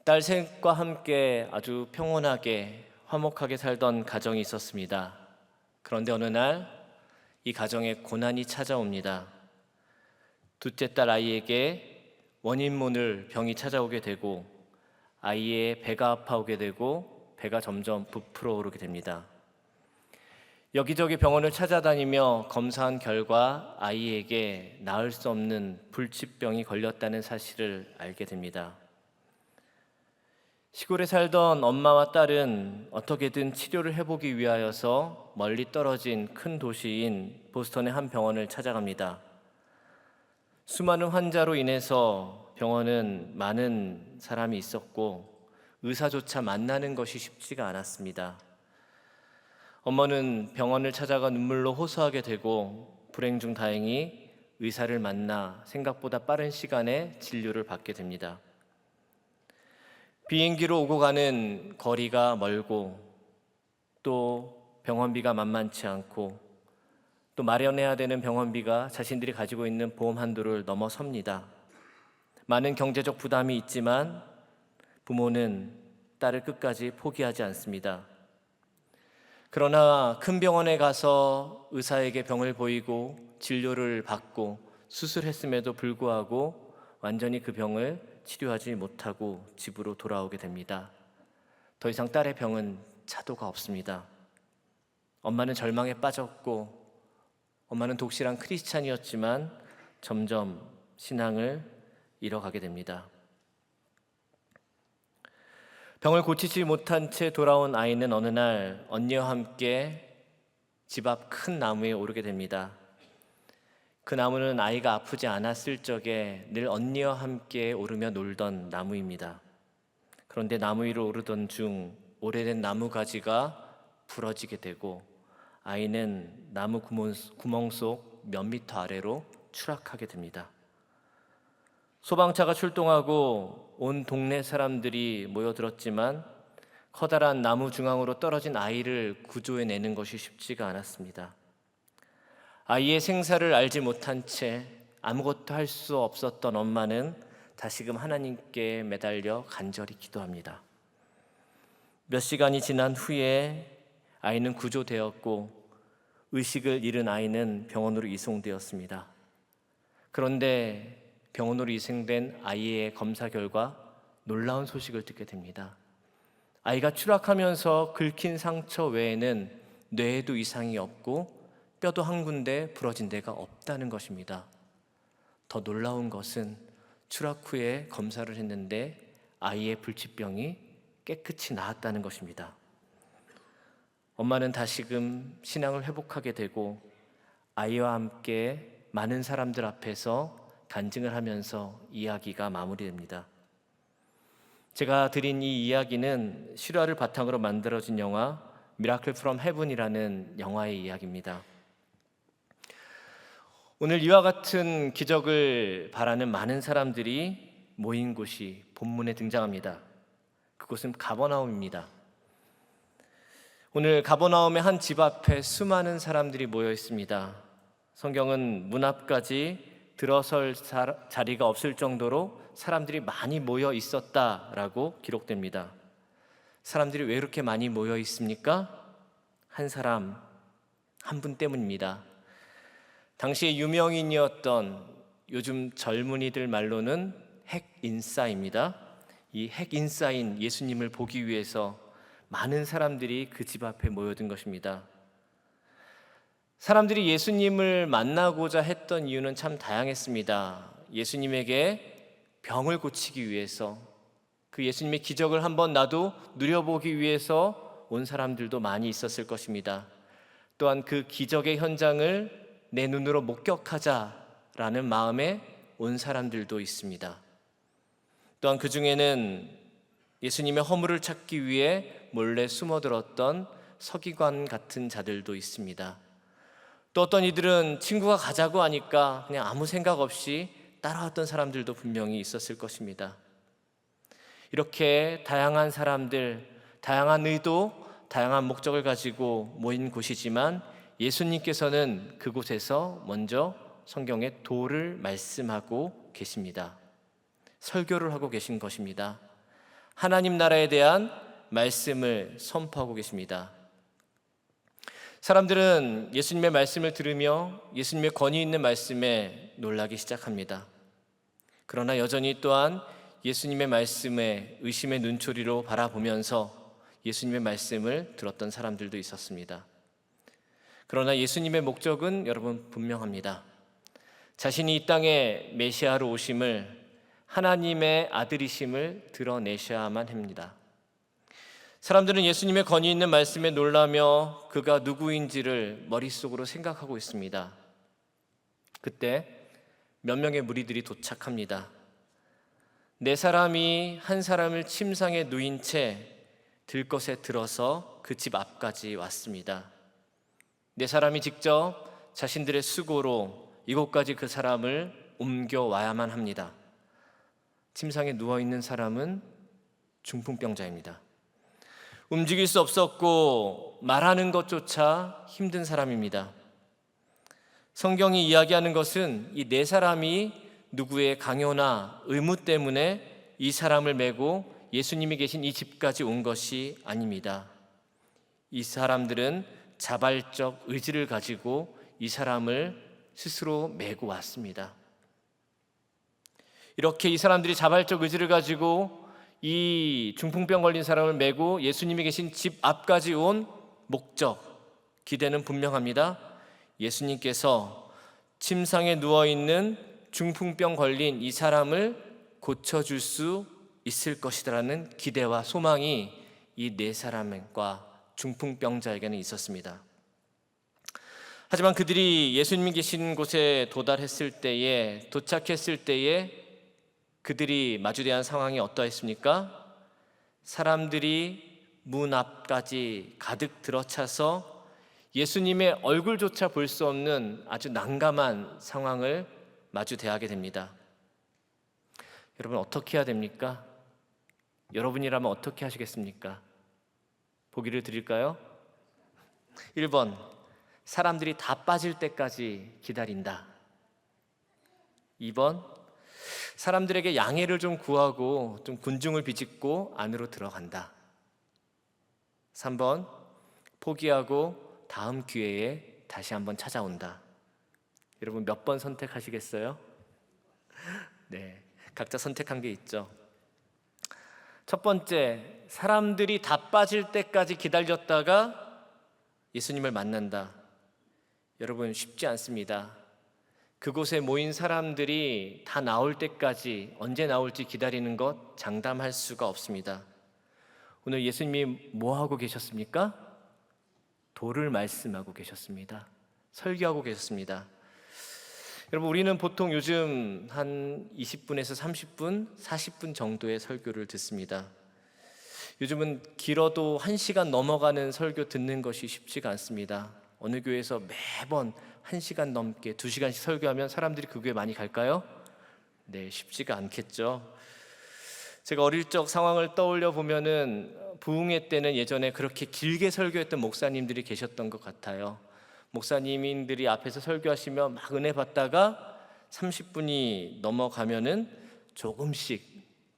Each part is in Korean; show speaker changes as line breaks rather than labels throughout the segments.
딸 셋과 함께 아주 평온하게 화목하게 살던 가정이 있었습니다. 그런데 어느 날 이 가정에 고난이 찾아옵니다. 둘째 딸 아이에게 원인 모를 병이 찾아오게 되고 아이의 배가 아파오게 되고 배가 점점 부풀어 오르게 됩니다. 여기저기 병원을 찾아다니며 검사한 결과 아이에게 나을 수 없는 불치병이 걸렸다는 사실을 알게 됩니다. 시골에 살던 엄마와 딸은 어떻게든 치료를 해보기 위하여서 멀리 떨어진 큰 도시인 보스턴의 한 병원을 찾아갑니다. 수많은 환자로 인해서 병원은 많은 사람이 있었고 의사조차 만나는 것이 쉽지가 않았습니다. 엄마는 병원을 찾아가 눈물로 호소하게 되고 불행 중 다행히 의사를 만나 생각보다 빠른 시간에 진료를 받게 됩니다. 비행기로 오고 가는 거리가 멀고 또 병원비가 만만치 않고 또 마련해야 되는 병원비가 자신들이 가지고 있는 보험 한도를 넘어섭니다. 많은 경제적 부담이 있지만 부모는 딸을 끝까지 포기하지 않습니다. 그러나 큰 병원에 가서 의사에게 병을 보이고 진료를 받고 수술했음에도 불구하고 완전히 그 병을 치료하지 못하고 집으로 돌아오게 됩니다. 더 이상 딸의 병은 차도가 없습니다. 엄마는 절망에 빠졌고 엄마는 독실한 크리스찬이었지만 점점 신앙을 잃어가게 됩니다. 병을 고치지 못한 채 돌아온 아이는 어느 날 언니와 함께 집 앞 큰 나무에 오르게 됩니다. 그 나무는 아이가 아프지 않았을 적에 늘 언니와 함께 오르며 놀던 나무입니다. 그런데 나무 위로 오르던 중 오래된 나무 가지가 부러지게 되고 아이는 나무 구멍 속 몇 미터 아래로 추락하게 됩니다. 소방차가 출동하고 온 동네 사람들이 모여들었지만 커다란 나무 중앙으로 떨어진 아이를 구조해내는 것이 쉽지가 않았습니다. 아이의 생사를 알지 못한 채 아무것도 할 수 없었던 엄마는 다시금 하나님께 매달려 간절히 기도합니다. 몇 시간이 지난 후에 아이는 구조되었고 의식을 잃은 아이는 병원으로 이송되었습니다. 그런데 병원으로 이송된 아이의 검사 결과 놀라운 소식을 듣게 됩니다. 아이가 추락하면서 긁힌 상처 외에는 뇌에도 이상이 없고 뼈도 한 군데 부러진 데가 없다는 것입니다. 더 놀라운 것은 추락 후에 검사를 했는데 아이의 불치병이 깨끗이 나았다는 것입니다. 엄마는 다시금 신앙을 회복하게 되고 아이와 함께 많은 사람들 앞에서 간증을 하면서 이야기가 마무리됩니다. 제가 드린 이 이야기는 실화를 바탕으로 만들어진 영화 미라클 프롬 헤븐이라는 영화의 이야기입니다. 오늘 이와 같은 기적을 바라는 많은 사람들이 모인 곳이 본문에 등장합니다. 그곳은 가버나움입니다. 오늘 가버나움의 한 집 앞에 수많은 사람들이 모여 있습니다. 성경은 문 앞까지 들어설 자리가 없을 정도로 사람들이 많이 모여 있었다라고 기록됩니다. 사람들이 왜 이렇게 많이 모여 있습니까? 한 사람, 한 분 때문입니다. 당시에 유명인이었던 요즘 젊은이들 말로는 핵인싸입니다. 이 핵인싸인 예수님을 보기 위해서 많은 사람들이 그 집 앞에 모여든 것입니다. 사람들이 예수님을 만나고자 했던 이유는 참 다양했습니다. 예수님에게 병을 고치기 위해서, 그 예수님의 기적을 한번 나도 누려보기 위해서 온 사람들도 많이 있었을 것입니다. 또한 그 기적의 현장을 내 눈으로 목격하자라는 마음에 온 사람들도 있습니다. 또한 그 중에는 예수님의 허물을 찾기 위해 몰래 숨어들었던 서기관 같은 자들도 있습니다. 또 어떤 이들은 친구가 가자고 하니까 그냥 아무 생각 없이 따라왔던 사람들도 분명히 있었을 것입니다. 이렇게 다양한 사람들, 다양한 의도, 다양한 목적을 가지고 모인 곳이지만 예수님께서는 그곳에서 먼저 성경의 도를 말씀하고 계십니다. 설교를 하고 계신 것입니다. 하나님 나라에 대한 말씀을 선포하고 계십니다. 사람들은 예수님의 말씀을 들으며 예수님의 권위 있는 말씀에 놀라기 시작합니다. 그러나 여전히 또한 예수님의 말씀에 의심의 눈초리로 바라보면서 예수님의 말씀을 들었던 사람들도 있었습니다. 그러나 예수님의 목적은 여러분 분명합니다. 자신이 이 땅에 메시아로 오심을, 하나님의 아들이심을 드러내셔야만 합니다. 사람들은 예수님의 권위 있는 말씀에 놀라며 그가 누구인지를 머릿속으로 생각하고 있습니다. 그때 몇 명의 무리들이 도착합니다. 네 사람이 한 사람을 침상에 누인 채 들것에 들어서 그 집 앞까지 왔습니다. 네 사람이 직접 자신들의 수고로 이곳까지 그 사람을 옮겨와야만 합니다. 침상에 누워있는 사람은 중풍병자입니다. 움직일 수 없었고 말하는 것조차 힘든 사람입니다. 성경이 이야기하는 것은 이 네 사람이 누구의 강요나 의무 때문에 이 사람을 메고 예수님이 계신 이 집까지 온 것이 아닙니다. 이 사람들은 자발적 의지를 가지고 이 사람을 스스로 메고 왔습니다. 이렇게 이 사람들이 자발적 의지를 가지고 이 중풍병 걸린 사람을 메고 예수님이 계신 집 앞까지 온 목적, 기대는 분명합니다. 예수님께서 침상에 누워있는 중풍병 걸린 이 사람을 고쳐줄 수 있을 것이라는 기대와 소망이 이 네 사람과 중풍병자에게는 있었습니다. 하지만 그들이 예수님이 계신 곳에 도착했을 때에 그들이 마주대한 상황이 어떠했습니까? 사람들이 문 앞까지 가득 들어차서 예수님의 얼굴조차 볼 수 없는 아주 난감한 상황을 마주대하게 됩니다. 여러분 어떻게 해야 됩니까? 여러분이라면 어떻게 하시겠습니까? 보기를 드릴까요? 1번, 사람들이 다 빠질 때까지 기다린다. 2번, 사람들에게 양해를 좀 구하고 좀 군중을 비집고 안으로 들어간다. 3번, 포기하고 다음 기회에 다시 한번 찾아온다. 여러분 몇 번 선택하시겠어요? 네, 각자 선택한 게 있죠. 첫 번째, 사람들이 다 빠질 때까지 기다렸다가 예수님을 만난다. 여러분 쉽지 않습니다. 그곳에 모인 사람들이 다 나올 때까지 언제 나올지 기다리는 것 장담할 수가 없습니다. 오늘 예수님이 뭐 하고 계셨습니까? 도를 말씀하고 계셨습니다. 설교하고 계셨습니다. 여러분 우리는 보통 요즘 한 20분에서 30분, 40분 정도의 설교를 듣습니다. 요즘은 길어도 1시간 넘어가는 설교 듣는 것이 쉽지가 않습니다. 어느 교회에서 매번 1시간 넘게 2시간씩 설교하면 사람들이 그 교회 많이 갈까요? 네, 쉽지가 않겠죠. 제가 어릴 적 상황을 떠올려 보면은 부흥회 때는 예전에 그렇게 길게 설교했던 목사님들이 계셨던 것 같아요. 목사님들이 앞에서 설교하시면 막 은혜 받다가 30분이 넘어가면은 조금씩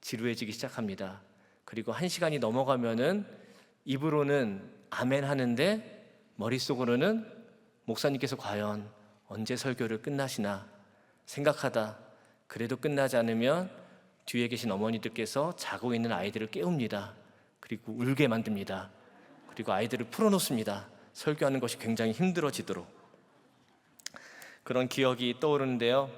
지루해지기 시작합니다. 그리고 1시간이 넘어가면은 입으로는 아멘 하는데 머릿속으로는 목사님께서 과연 언제 설교를 끝나시나 생각하다 그래도 끝나지 않으면 뒤에 계신 어머니들께서 자고 있는 아이들을 깨웁니다. 그리고 울게 만듭니다. 그리고 아이들을 풀어놓습니다. 설교하는 것이 굉장히 힘들어지도록. 그런 기억이 떠오르는데요.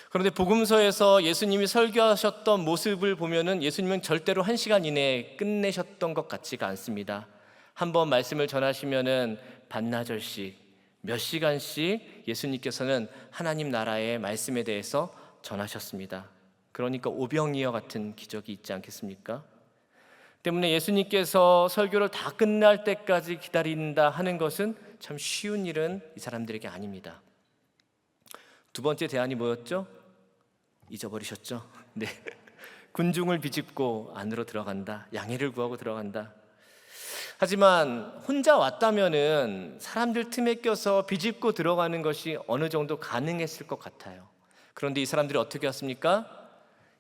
그런데 복음서에서 예수님이 설교하셨던 모습을 보면은 예수님은 절대로 1시간 이내에 끝내셨던 것 같지가 않습니다. 한번 말씀을 전하시면은 반나절씩 몇 시간씩 예수님께서는 하나님 나라의 말씀에 대해서 전하셨습니다. 그러니까 오병이어 같은 기적이 있지 않겠습니까? 때문에 예수님께서 설교를 다 끝날 때까지 기다린다 하는 것은 참 쉬운 일은 이 사람들에게 아닙니다. 두 번째 대안이 뭐였죠? 잊어버리셨죠? 네, 군중을 비집고 안으로 들어간다. 양해를 구하고 들어간다. 하지만 혼자 왔다면은 사람들 틈에 껴서 비집고 들어가는 것이 어느 정도 가능했을 것 같아요. 그런데 이 사람들이 어떻게 왔습니까?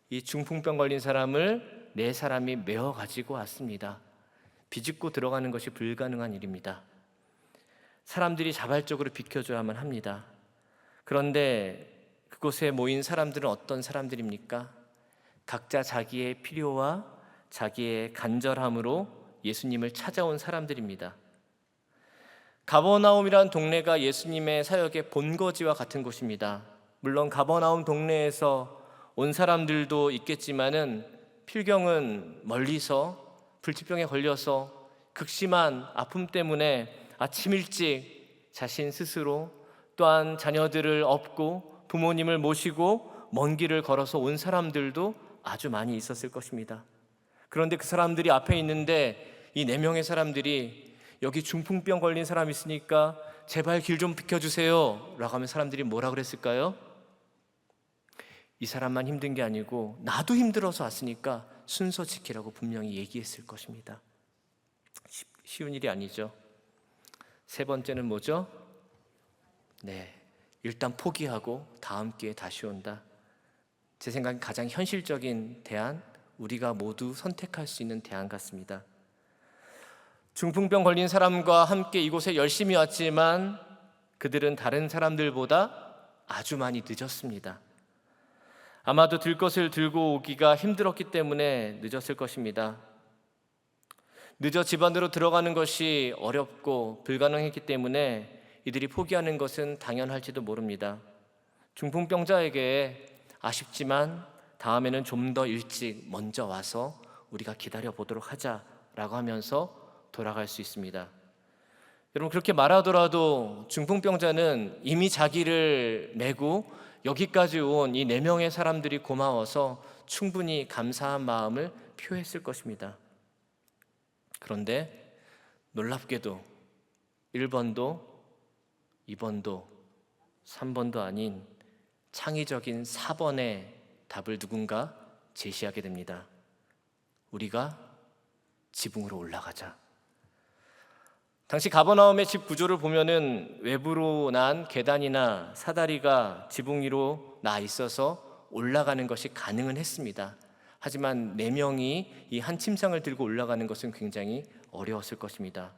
이 중풍병 걸린 사람을 네 사람이 메어 가지고 왔습니다. 비집고 들어가는 것이 불가능한 일입니다. 사람들이 자발적으로 비켜줘야만 합니다. 그런데 그곳에 모인 사람들은 어떤 사람들입니까? 각자 자기의 필요와 자기의 간절함으로 예수님을 찾아온 사람들입니다. 가버나움이란 동네가 예수님의 사역의 본거지와 같은 곳입니다. 물론 가버나움 동네에서 온 사람들도 있겠지만은 필경은 멀리서 불치병에 걸려서 극심한 아픔 때문에 아침 일찍 자신 스스로 또한 자녀들을 업고 부모님을 모시고 먼 길을 걸어서 온 사람들도 아주 많이 있었을 것입니다. 그런데 그 사람들이 앞에 있는데 이 4명의 사람들이 여기 중풍병 걸린 사람 있으니까 제발 길 좀 비켜주세요 라고 하면 사람들이 뭐라 그랬을까요? 이 사람만 힘든 게 아니고 나도 힘들어서 왔으니까 순서 지키라고 분명히 얘기했을 것입니다. 쉬운 일이 아니죠. 세 번째는 뭐죠? 일단 포기하고 다음 기회에 다시 온다. 제 생각엔 가장 현실적인 대안, 우리가 모두 선택할 수 있는 대안 같습니다. 중풍병 걸린 사람과 함께 이곳에 열심히 왔지만 그들은 다른 사람들보다 아주 많이 늦었습니다. 아마도 들 것을 들고 오기가 힘들었기 때문에 늦었을 것입니다. 늦어 집 안으로 들어가는 것이 어렵고 불가능했기 때문에 이들이 포기하는 것은 당연할지도 모릅니다. 중풍병자에게 아쉽지만 다음에는 좀 더 일찍 먼저 와서 우리가 기다려 보도록 하자라고 하면서 돌아갈 수 있습니다. 여러분, 그렇게 말하더라도 중풍병자는 이미 자기를 메고 여기까지 온 이 4명의 사람들이 고마워서 충분히 감사한 마음을 표했을 것입니다. 그런데 놀랍게도 1번도 2번도 3번도 아닌 창의적인 4번의 답을 누군가 제시하게 됩니다. 우리가 지붕으로 올라가자. 당시 가버나움의 집 구조를 보면은 외부로 난 계단이나 사다리가 지붕 위로 나 있어서 올라가는 것이 가능은 했습니다. 하지만 4명이 이 한 침상을 들고 올라가는 것은 굉장히 어려웠을 것입니다.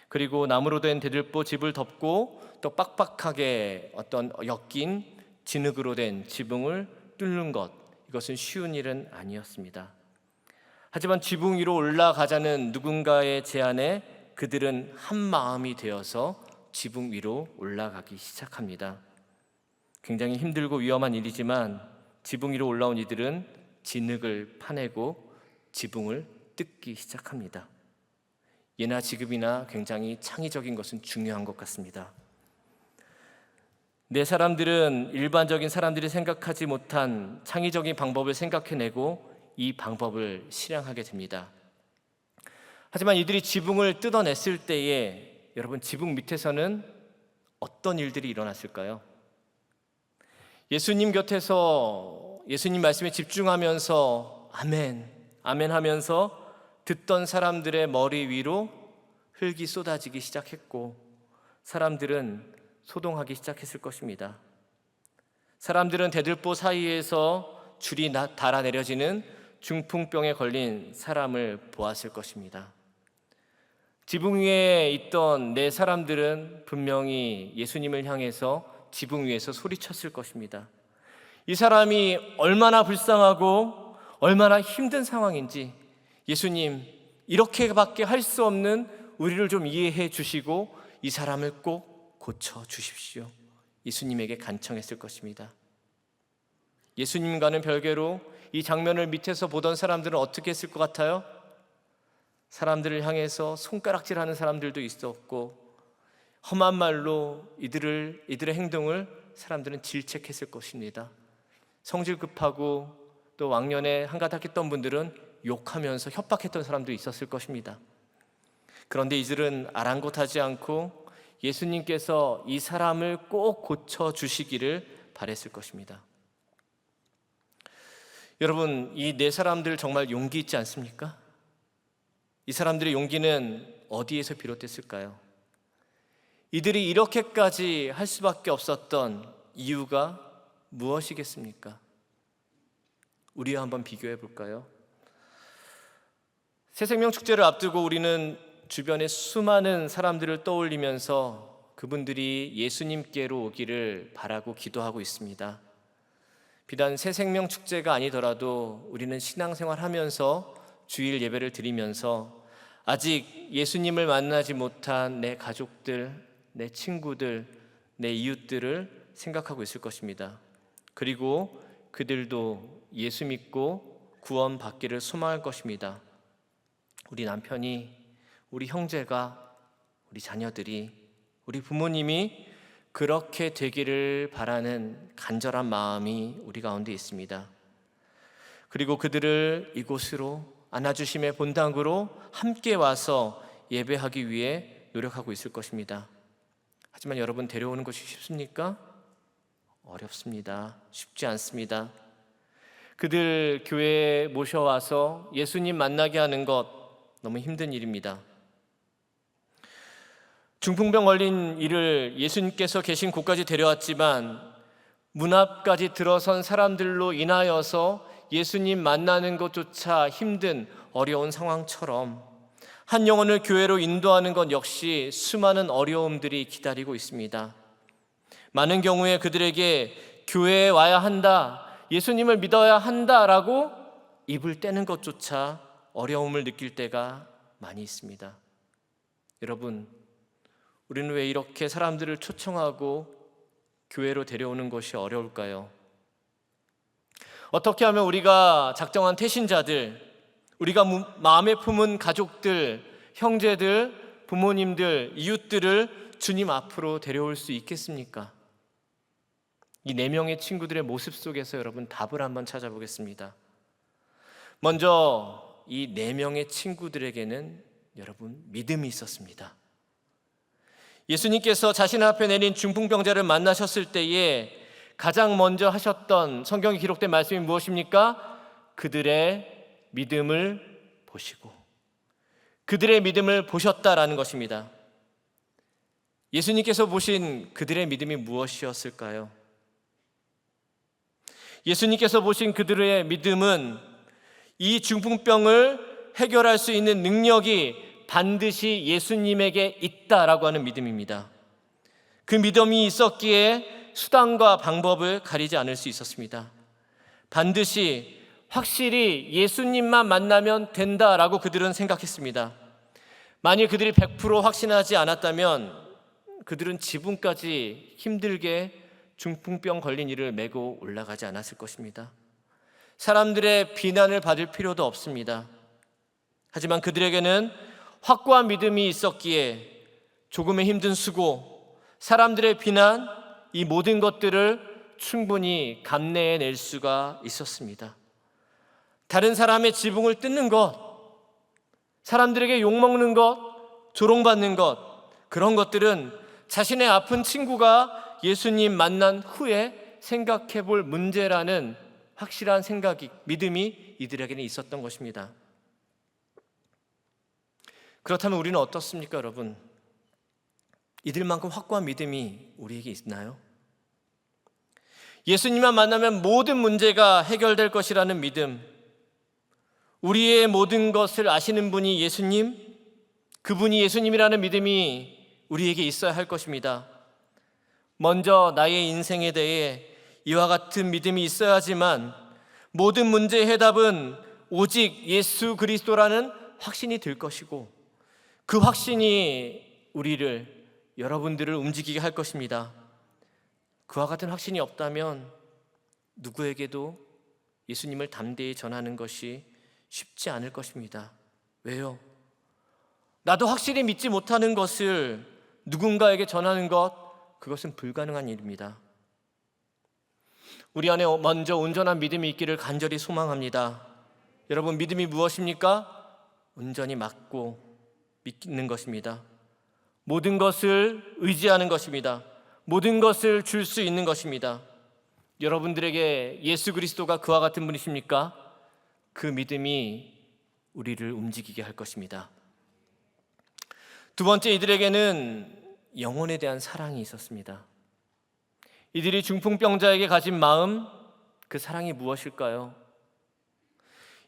그리고 나무로 된 대들보 집을 덮고 또 빡빡하게 어떤 엮인 진흙으로 된 지붕을 뚫는 것, 이것은 쉬운 일은 아니었습니다. 하지만 지붕 위로 올라가자는 누군가의 제안에 그들은 한 마음이 되어서 지붕 위로 올라가기 시작합니다. 굉장히 힘들고 위험한 일이지만 지붕 위로 올라온 이들은 진흙을 파내고 지붕을 뜯기 시작합니다. 예나 지금이나 굉장히 창의적인 것은 중요한 것 같습니다. 네 사람들은 일반적인 사람들이 생각하지 못한 창의적인 방법을 생각해내고 이 방법을 실행하게 됩니다. 하지만 이들이 지붕을 뜯어냈을 때에 여러분, 지붕 밑에서는 어떤 일들이 일어났을까요? 예수님 곁에서 예수님 말씀에 집중하면서 아멘, 아멘 하면서 듣던 사람들의 머리 위로 흙이 쏟아지기 시작했고 사람들은 소동하기 시작했을 것입니다. 사람들은 대들보 사이에서 줄이 달아 내려지는 중풍병에 걸린 사람을 보았을 것입니다. 지붕 위에 있던 4 사람들은 분명히 예수님을 향해서 지붕 위에서 소리쳤을 것입니다. 이 사람이 얼마나 불쌍하고 얼마나 힘든 상황인지 예수님, 이렇게밖에 할 수 없는 우리를 좀 이해해 주시고 이 사람을 꼭 고쳐 주십시오. 예수님에게 간청했을 것입니다. 예수님과는 별개로 이 장면을 밑에서 보던 사람들은 어떻게 했을 것 같아요? 사람들을 향해서 손가락질하는 사람들도 있었고 험한 말로 이들의 행동을 사람들은 질책했을 것입니다. 성질 급하고 또 왕년에 한가닥했던 분들은 욕하면서 협박했던 사람도 있었을 것입니다. 그런데 이들은 아랑곳하지 않고 예수님께서 이 사람을 꼭 고쳐주시기를 바랬을 것입니다. 여러분, 이 4 사람들 정말 용기 있지 않습니까? 이 사람들의 용기는 어디에서 비롯됐을까요? 이들이 이렇게까지 할 수밖에 없었던 이유가 무엇이겠습니까? 우리와 한번 비교해 볼까요? 새생명 축제를 앞두고 우리는 주변의 수많은 사람들을 떠올리면서 그분들이 예수님께로 오기를 바라고 기도하고 있습니다. 비단 새생명 축제가 아니더라도 우리는 신앙생활 하면서 주일 예배를 드리면서 아직 예수님을 만나지 못한 내 가족들, 내 친구들, 내 이웃들을 생각하고 있을 것입니다. 그리고 그들도 예수 믿고 구원 받기를 소망할 것입니다. 우리 남편이, 우리 형제가, 우리 자녀들이, 우리 부모님이 그렇게 되기를 바라는 간절한 마음이 우리 가운데 있습니다. 그리고 그들을 이곳으로 안아주심의 본당으로 함께 와서 예배하기 위해 노력하고 있을 것입니다. 하지만 여러분, 데려오는 것이 쉽습니까? 어렵습니다. 쉽지 않습니다. 그들 교회에 모셔와서 예수님 만나게 하는 것 너무 힘든 일입니다. 중풍병 걸린 이를 예수님께서 계신 곳까지 데려왔지만 문 앞까지 들어선 사람들로 인하여서 예수님 만나는 것조차 힘든 어려운 상황처럼 한 영혼을 교회로 인도하는 것 역시 수많은 어려움들이 기다리고 있습니다. 많은 경우에 그들에게 교회에 와야 한다, 예수님을 믿어야 한다라고 입을 떼는 것조차 어려움을 느낄 때가 많이 있습니다. 여러분, 우리는 왜 이렇게 사람들을 초청하고 교회로 데려오는 것이 어려울까요? 어떻게 하면 우리가 작정한 태신자들, 우리가 마음에 품은 가족들, 형제들, 부모님들, 이웃들을 주님 앞으로 데려올 수 있겠습니까? 이 4명의 친구들의 모습 속에서 여러분 답을 한번 찾아보겠습니다. 먼저 이 4명의 친구들에게는 여러분 믿음이 있었습니다. 예수님께서 자신 앞에 내린 중풍병자를 만나셨을 때에 가장 먼저 하셨던 성경에 기록된 말씀이 무엇입니까? 그들의 믿음을 보시고 그들의 믿음을 보셨다라는 것입니다. 예수님께서 보신 그들의 믿음이 무엇이었을까요? 예수님께서 보신 그들의 믿음은 이 중풍병을 해결할 수 있는 능력이 반드시 예수님에게 있다라고 하는 믿음입니다. 그 믿음이 있었기에 수단과 방법을 가리지 않을 수 있었습니다. 반드시 확실히 예수님만 만나면 된다라고 그들은 생각했습니다. 만일 그들이 100% 확신하지 않았다면 그들은 지붕까지 힘들게 중풍병 걸린 이를 메고 올라가지 않았을 것입니다. 사람들의 비난을 받을 필요도 없습니다. 하지만 그들에게는 확고한 믿음이 있었기에 조금의 힘든 수고, 사람들의 비난, 이 모든 것들을 충분히 감내해낼 수가 있었습니다. 다른 사람의 지붕을 뜯는 것, 사람들에게 욕먹는 것, 조롱받는 것, 그런 것들은 자신의 아픈 친구가 예수님 만난 후에 생각해 볼 문제라는 확실한 생각이, 믿음이 이들에게는 있었던 것입니다. 그렇다면 우리는 어떻습니까, 여러분? 이들만큼 확고한 믿음이 우리에게 있나요? 예수님만 만나면 모든 문제가 해결될 것이라는 믿음, 우리의 모든 것을 아시는 분이 예수님, 그분이 예수님이라는 믿음이 우리에게 있어야 할 것입니다. 먼저 나의 인생에 대해 이와 같은 믿음이 있어야지만 모든 문제의 해답은 오직 예수 그리스도라는 확신이 들 것이고, 그 확신이 우리를, 여러분들을 움직이게 할 것입니다. 그와 같은 확신이 없다면 누구에게도 예수님을 담대히 전하는 것이 쉽지 않을 것입니다. 왜요? 나도 확실히 믿지 못하는 것을 누군가에게 전하는 것, 그것은 불가능한 일입니다. 우리 안에 먼저 온전한 믿음이 있기를 간절히 소망합니다. 여러분, 믿음이 무엇입니까? 온전히 믿고 믿는 것입니다. 모든 것을 의지하는 것입니다. 모든 것을 줄 수 있는 것입니다. 여러분들에게 예수 그리스도가 그와 같은 분이십니까? 그 믿음이 우리를 움직이게 할 것입니다. 두 번째, 이들에게는 영혼에 대한 사랑이 있었습니다. 이들이 중풍병자에게 가진 마음, 그 사랑이 무엇일까요?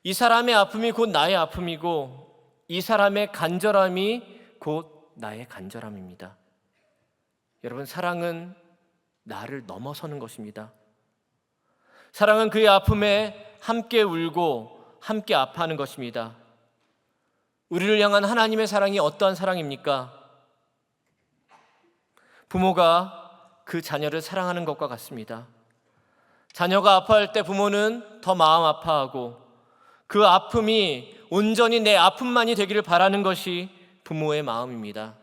이 사람의 아픔이 곧 나의 아픔이고 이 사람의 간절함이 곧 나의 간절함입니다. 여러분, 사랑은 나를 넘어서는 것입니다. 사랑은 그의 아픔에 함께 울고 함께 아파하는 것입니다. 우리를 향한 하나님의 사랑이 어떠한 사랑입니까? 부모가 그 자녀를 사랑하는 것과 같습니다. 자녀가 아파할 때 부모는 더 마음 아파하고 그 아픔이 온전히 내 아픔만이 되기를 바라는 것이 부모의 마음입니다.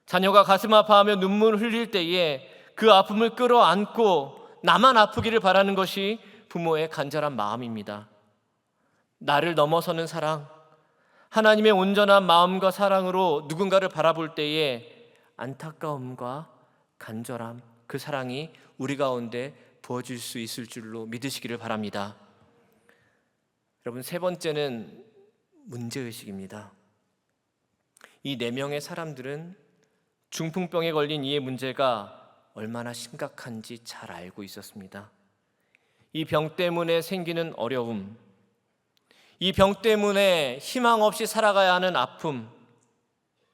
자녀가 가슴 아파하며 눈물 흘릴 때에 그 아픔을 끌어안고 나만 아프기를 바라는 것이 부모의 간절한 마음입니다. 나를 넘어서는 사랑, 하나님의 온전한 마음과 사랑으로 누군가를 바라볼 때에 안타까움과 간절함, 그 사랑이 우리 가운데 부어질 수 있을 줄로 믿으시기를 바랍니다. 여러분, 세 번째는 문제의식입니다. 이 4명의 사람들은 중풍병에 걸린 이의 문제가 얼마나 심각한지 잘 알고 있었습니다. 이 병 때문에 생기는 어려움, 이 병 때문에 희망 없이 살아가야 하는 아픔,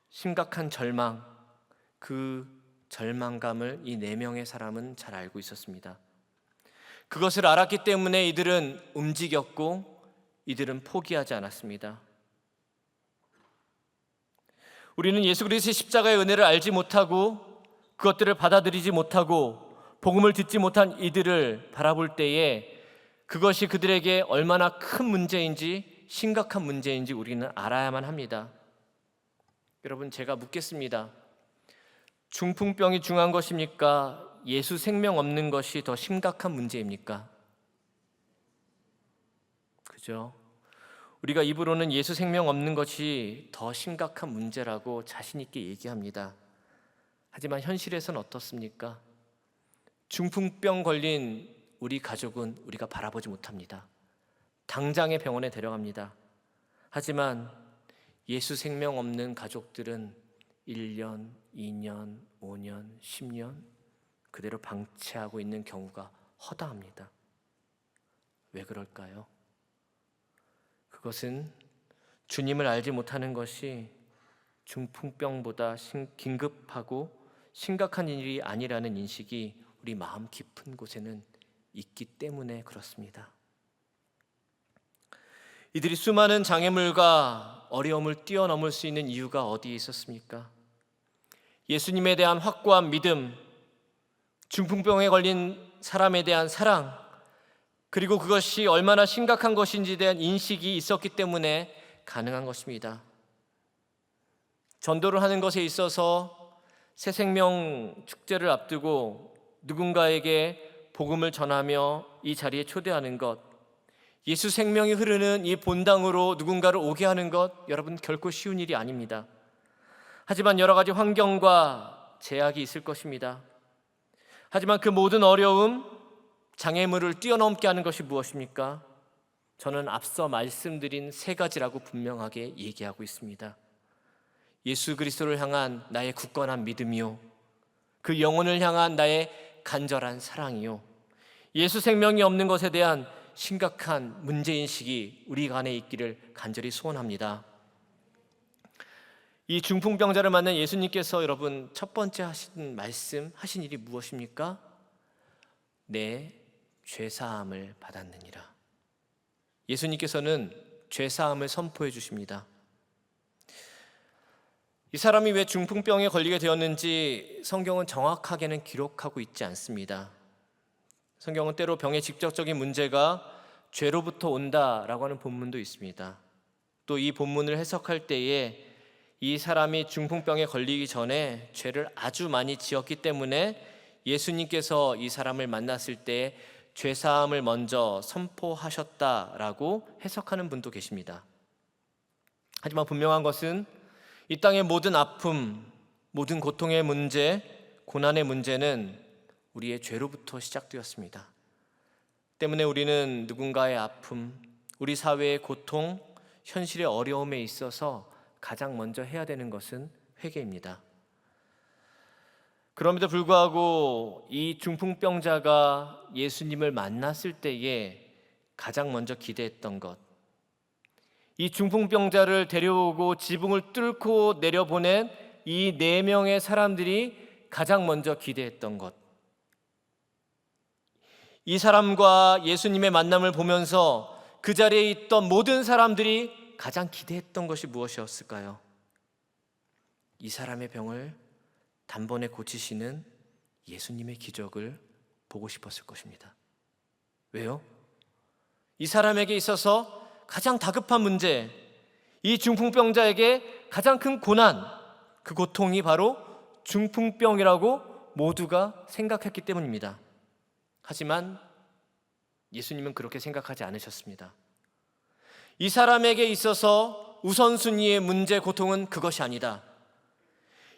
심각한 절망, 그 절망감을 이 4명의 사람은 잘 알고 있었습니다. 그것을 알았기 때문에 이들은 움직였고 이들은 포기하지 않았습니다. 우리는 예수 그리스도의 십자가의 은혜를 알지 못하고 그것들을 받아들이지 못하고 복음을 듣지 못한 이들을 바라볼 때에 그것이 그들에게 얼마나 큰 문제인지, 심각한 문제인지 우리는 알아야만 합니다. 여러분, 제가 묻겠습니다. 중풍병이 중요한 것입니까? 예수 생명 없는 것이 더 심각한 문제입니까? 그죠? 우리가 입으로는 예수 생명 없는 것이 더 심각한 문제라고 자신 있게 얘기합니다. 하지만 현실에서는 어떻습니까? 중풍병 걸린 우리 가족은 우리가 바라보지 못합니다. 당장의 병원에 데려갑니다. 하지만 예수 생명 없는 가족들은 1년, 2년, 5년, 10년 그대로 방치하고 있는 경우가 허다합니다. 왜 그럴까요? 그것은 주님을 알지 못하는 것이 중풍병보다 긴급하고 심각한 일이 아니라는 인식이 우리 마음 깊은 곳에는 있기 때문에 그렇습니다. 이들이 수많은 장애물과 어려움을 뛰어넘을 수 있는 이유가 어디에 있었습니까? 예수님에 대한 확고한 믿음, 중풍병에 걸린 사람에 대한 사랑, 그리고 그것이 얼마나 심각한 것인지에 대한 인식이 있었기 때문에 가능한 것입니다. 전도를 하는 것에 있어서 새 생명 축제를 앞두고 누군가에게 복음을 전하며 이 자리에 초대하는 것, 예수 생명이 흐르는 이 본당으로 누군가를 오게 하는 것, 여러분 결코 쉬운 일이 아닙니다. 하지만 여러 가지 환경과 제약이 있을 것입니다. 하지만 그 모든 어려움, 장애물을 뛰어넘게 하는 것이 무엇입니까? 저는 앞서 말씀드린 3가지라고 분명하게 얘기하고 있습니다. 예수 그리스도를 향한 나의 굳건한 믿음이요, 그 영혼을 향한 나의 간절한 사랑이요, 예수 생명이 없는 것에 대한 심각한 문제인식이 우리 안에 있기를 간절히 소원합니다. 이 중풍병자를 만난 예수님께서 여러분 첫 번째 하신 일이 무엇입니까? 내 죄사함을 받았느니라. 예수님께서는 죄사함을 선포해 주십니다. 이 사람이 왜 중풍병에 걸리게 되었는지 성경은 정확하게는 기록하고 있지 않습니다. 성경은 때로 병의 직접적인 문제가 죄로부터 온다라고 하는 본문도 있습니다. 또 이 본문을 해석할 때에 이 사람이 중풍병에 걸리기 전에 죄를 아주 많이 지었기 때문에 예수님께서 이 사람을 만났을 때 죄사함을 먼저 선포하셨다라고 해석하는 분도 계십니다. 하지만 분명한 것은 이 땅의 모든 아픔, 모든 고통의 문제, 고난의 문제는 우리의 죄로부터 시작되었습니다. 때문에 우리는 누군가의 아픔, 우리 사회의 고통, 현실의 어려움에 있어서 가장 먼저 해야 되는 것은 회개입니다. 그럼에도 불구하고 이 중풍병자가 예수님을 만났을 때에 가장 먼저 기대했던 것, 이 중풍병자를 데려오고 지붕을 뚫고 내려보낸 이 4명의 사람들이 가장 먼저 기대했던 것, 이 사람과 예수님의 만남을 보면서 그 자리에 있던 모든 사람들이 가장 기대했던 것이 무엇이었을까요? 이 사람의 병을 단번에 고치시는 예수님의 기적을 보고 싶었을 것입니다. 왜요? 이 사람에게 있어서 가장 다급한 문제, 이 중풍병자에게 가장 큰 고난, 그 고통이 바로 중풍병이라고 모두가 생각했기 때문입니다. 하지만 예수님은 그렇게 생각하지 않으셨습니다. 이 사람에게 있어서 우선순위의 문제, 고통은 그것이 아니다.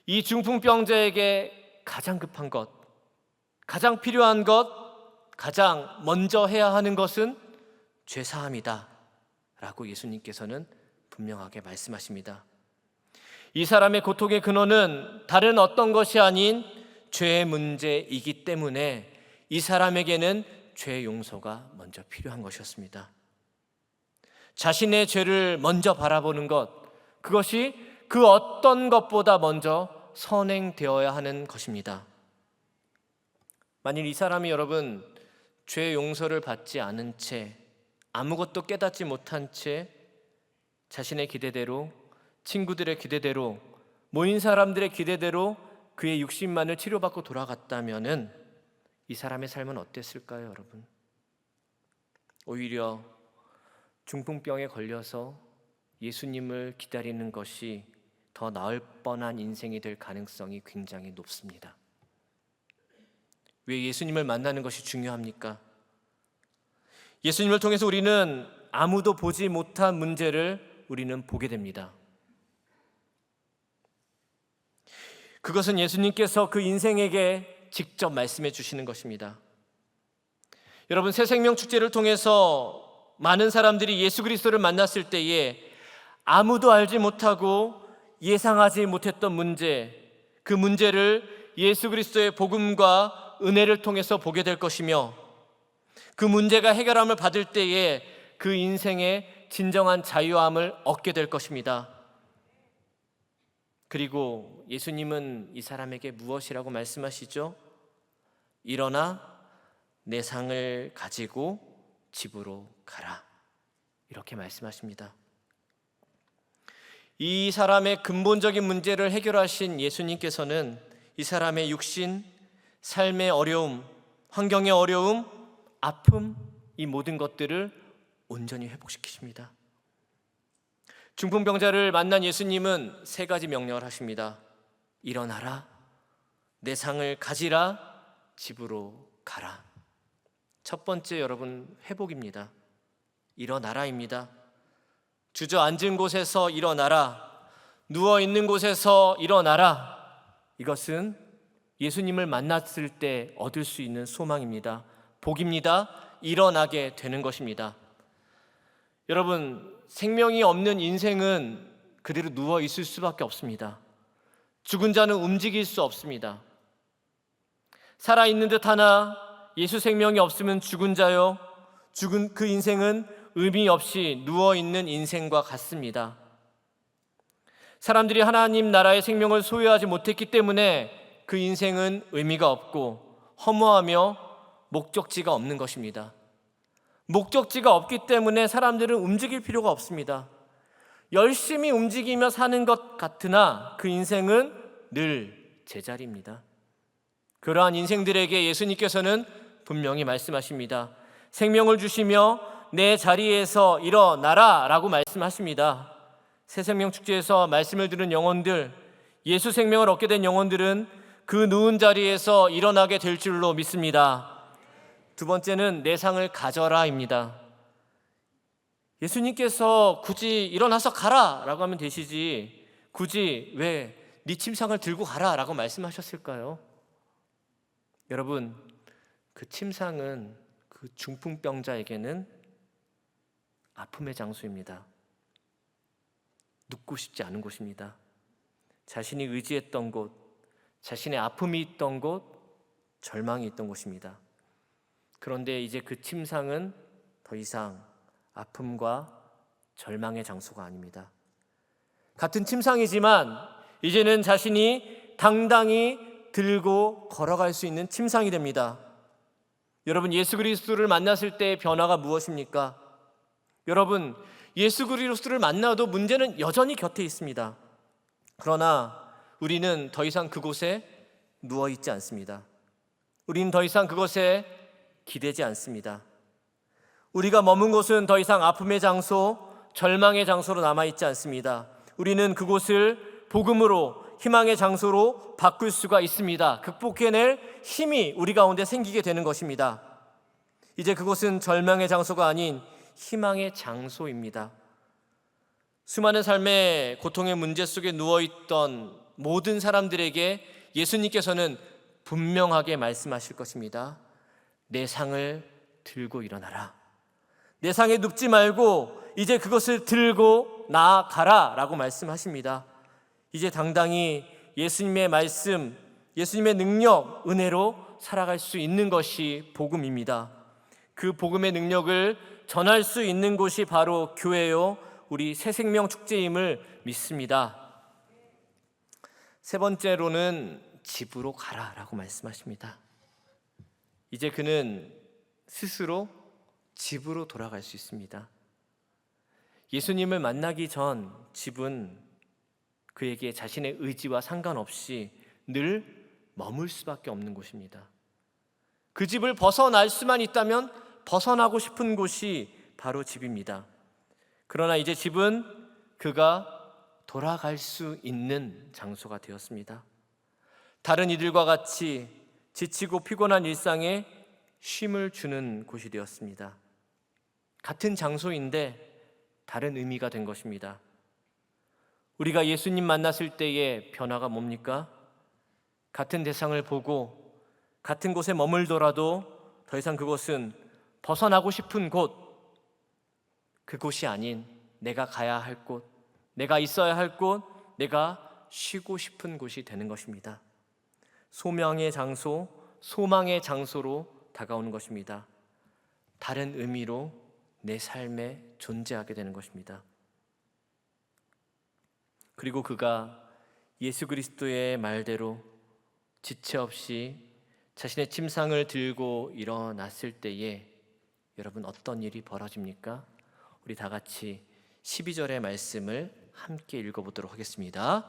이 중풍병자에게 가장 급한 것, 가장 필요한 것, 가장 먼저 해야 하는 것은 죄사함이다 라고 예수님께서는 분명하게 말씀하십니다. 이 사람의 고통의 근원은 다른 어떤 것이 아닌 죄의 문제이기 때문에 이 사람에게는 죄 용서가 먼저 필요한 것이었습니다. 자신의 죄를 먼저 바라보는 것, 그것이 그 어떤 것보다 먼저 선행되어야 하는 것입니다. 만일 이 사람이 여러분 죄 용서를 받지 않은 채, 아무것도 깨닫지 못한 채 자신의 기대대로, 친구들의 기대대로, 모인 사람들의 기대대로 그의 육신만을 치료받고 돌아갔다면은 이 사람의 삶은 어땠을까요, 여러분? 오히려 중풍병에 걸려서 예수님을 기다리는 것이 더 나을 뻔한 인생이 될 가능성이 굉장히 높습니다. 왜 예수님을 만나는 것이 중요합니까? 예수님을 통해서 우리는 아무도 보지 못한 문제를 우리는 보게 됩니다. 그것은 예수님께서 그 인생에게 직접 말씀해 주시는 것입니다. 여러분, 새생명축제를 통해서 많은 사람들이 예수 그리스도를 만났을 때에 아무도 알지 못하고 예상하지 못했던 문제, 그 문제를 예수 그리스도의 복음과 은혜를 통해서 보게 될 것이며, 그 문제가 해결함을 받을 때에 그 인생의 진정한 자유함을 얻게 될 것입니다. 그리고 예수님은 이 사람에게 무엇이라고 말씀하시죠? 일어나 내 상을 가지고 집으로 가라, 이렇게 말씀하십니다. 이 사람의 근본적인 문제를 해결하신 예수님께서는 이 사람의 육신, 삶의 어려움, 환경의 어려움, 아픔, 이 모든 것들을 온전히 회복시키십니다. 중풍병자를 만난 예수님은 3가지 명령을 하십니다. 일어나라, 내 상을 가지라, 집으로 가라. 첫 번째, 여러분, 회복입니다. 일어나라입니다. 주저앉은 곳에서 일어나라, 누워있는 곳에서 일어나라. 이것은 예수님을 만났을 때 얻을 수 있는 소망입니다. 복입니다. 일어나게 되는 것입니다. 여러분, 생명이 없는 인생은 그대로 누워 있을 수밖에 없습니다. 죽은 자는 움직일 수 없습니다. 살아있는 듯 하나 예수 생명이 없으면 죽은 자요, 죽은 그 인생은 의미 없이 누워있는 인생과 같습니다. 사람들이 하나님 나라의 생명을 소유하지 못했기 때문에 그 인생은 의미가 없고 허무하며 목적지가 없는 것입니다. 목적지가 없기 때문에 사람들은 움직일 필요가 없습니다. 열심히 움직이며 사는 것 같으나 그 인생은 늘 제자리입니다. 그러한 인생들에게 예수님께서는 분명히 말씀하십니다. 생명을 주시며 내 자리에서 일어나라 라고 말씀하십니다. 새생명축제에서 말씀을 들은 영혼들, 예수 생명을 얻게 된 영혼들은 그 누운 자리에서 일어나게 될 줄로 믿습니다. 두 번째는 내 상을 가져라입니다. 예수님께서 굳이 일어나서 가라 라고 하면 되시지 굳이 왜 네 침상을 들고 가라 라고 말씀하셨을까요? 여러분, 그 침상은 그 중풍병자에게는 아픔의 장소입니다. 눕고 싶지 않은 곳입니다. 자신이 의지했던 곳, 자신의 아픔이 있던 곳, 절망이 있던 곳입니다. 그런데 이제 그 침상은 더 이상 아픔과 절망의 장소가 아닙니다. 같은 침상이지만 이제는 자신이 당당히 들고 걸어갈 수 있는 침상이 됩니다. 여러분, 예수 그리스도를 만났을 때의 변화가 무엇입니까? 여러분, 예수 그리스도를 만나도 문제는 여전히 곁에 있습니다. 그러나 우리는 더 이상 그곳에 누워있지 않습니다. 우리는 더 이상 그것에 기대지 않습니다. 우리가 머문 곳은 더 이상 아픔의 장소, 절망의 장소로 남아있지 않습니다. 우리는 그곳을 복음으로, 희망의 장소로 바꿀 수가 있습니다. 극복해낼 힘이 우리 가운데 생기게 되는 것입니다. 이제 그곳은 절망의 장소가 아닌 희망의 장소입니다. 수많은 삶의 고통의 문제 속에 누워있던 모든 사람들에게 예수님께서는 분명하게 말씀하실 것입니다. 내 상을 들고 일어나라. 내 상에 눕지 말고 이제 그것을 들고 나아가라 라고 말씀하십니다. 이제 당당히 예수님의 말씀, 예수님의 능력, 은혜로 살아갈 수 있는 것이 복음입니다. 그 복음의 능력을 전할 수 있는 곳이 바로 교회요, 우리 새생명 축제임을 믿습니다. 세 번째로는 집으로 가라라고 말씀하십니다. 이제 그는 스스로 집으로 돌아갈 수 있습니다. 예수님을 만나기 전 집은 그에게 자신의 의지와 상관없이 늘 머물 수밖에 없는 곳입니다. 그 집을 벗어날 수만 있다면 벗어나고 싶은 곳이 바로 집입니다. 그러나 이제 집은 그가 돌아갈 수 있는 장소가 되었습니다. 다른 이들과 같이 지치고 피곤한 일상에 쉼을 주는 곳이 되었습니다. 같은 장소인데 다른 의미가 된 것입니다. 우리가 예수님 만났을 때의 변화가 뭡니까? 같은 대상을 보고 같은 곳에 머물더라도 더 이상 그곳은 벗어나고 싶은 곳, 그곳이 아닌 내가 가야 할 곳, 내가 있어야 할 곳, 내가 쉬고 싶은 곳이 되는 것입니다. 소명의 장소, 소망의 장소로 다가오는 것입니다. 다른 의미로 내 삶에 존재하게 되는 것입니다. 그리고 그가 예수 그리스도의 말대로 지체 없이 자신의 침상을 들고 일어났을 때에 여러분 어떤 일이 벌어집니까? 우리 다 같이 12절의 말씀을 함께 읽어보도록 하겠습니다.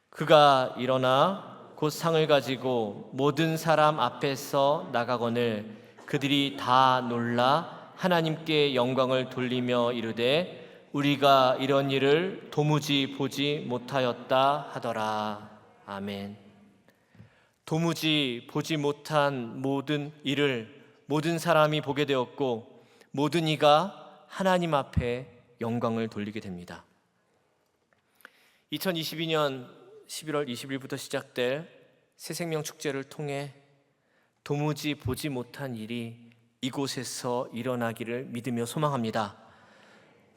그가 일어나 곧 상을 가지고 모든 사람 앞에서 나가거늘 그들이 다 놀라 하나님께 영광을 돌리며 이르되 우리가 이런 일을 도무지 보지 못하였다 하더라. 아멘. 도무지 보지 못한 모든 일을 모든 사람이 보게 되었고 모든 이가 하나님 앞에 영광을 돌리게 됩니다. 2022년 11월 20일부터 시작될 새생명 축제를 통해 도무지 보지 못한 일이 이곳에서 일어나기를 믿으며 소망합니다.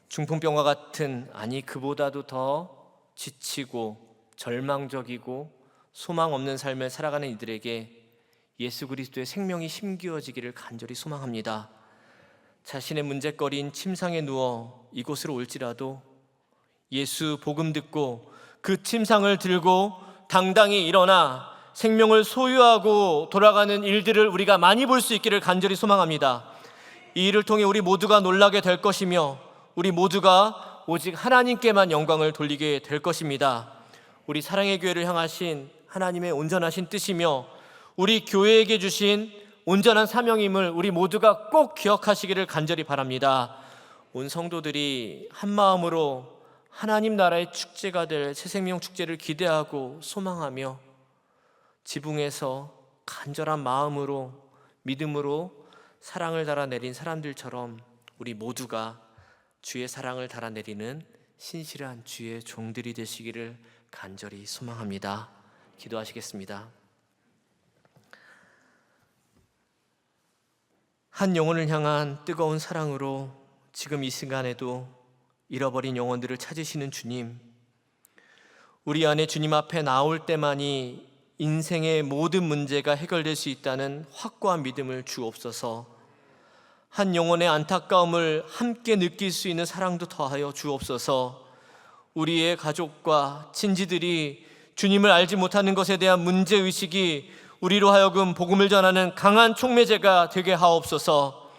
중풍병과 같은, 아니 그보다도 더 지치고 절망적이고 소망 없는 삶을 살아가는 이들에게 예수 그리스도의 생명이 힘기어지기를 간절히 소망합니다. 자신의 문제거리인 침상에 누워 이곳으로 올지라도 예수 복음 듣고 그 침상을 들고 당당히 일어나 생명을 소유하고 돌아가는 일들을 우리가 많이 볼 수 있기를 간절히 소망합니다. 이 일을 통해 우리 모두가 놀라게 될 것이며 우리 모두가 오직 하나님께만 영광을 돌리게 될 것입니다. 우리 사랑의 교회를 향하신 하나님의 온전하신 뜻이며 우리 교회에게 주신 온전한 사명임을 우리 모두가 꼭 기억하시기를 간절히 바랍니다. 온 성도들이 한마음으로 하나님 나라의 축제가 될 새생명 축제를 기대하고 소망하며 지붕에서 간절한 마음으로 믿음으로 사랑을 달아내린 사람들처럼 우리 모두가 주의 사랑을 달아내리는 신실한 주의 종들이 되시기를 간절히 소망합니다. 기도하시겠습니다. 한 영혼을 향한 뜨거운 사랑으로 지금 이 시간에도 잃어버린 영혼들을 찾으시는 주님, 우리 안에 주님 앞에 나올 때만이 인생의 모든 문제가 해결될 수 있다는 확고한 믿음을 주옵소서. 한 영혼의 안타까움을 함께 느낄 수 있는 사랑도 더하여 주옵소서. 우리의 가족과 친지들이 주님을 알지 못하는 것에 대한 문제의식이 우리로 하여금 복음을 전하는 강한 촉매제가 되게 하옵소서.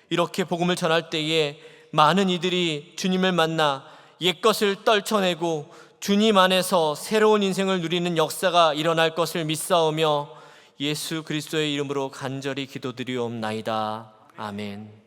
이렇게 복음을 전할 때에 많은 이들이 주님을 만나 옛것을 떨쳐내고 주님 안에서 새로운 인생을 누리는 역사가 일어날 것을 믿사오며 예수 그리스도의 이름으로 간절히 기도드리옵나이다. 아멘.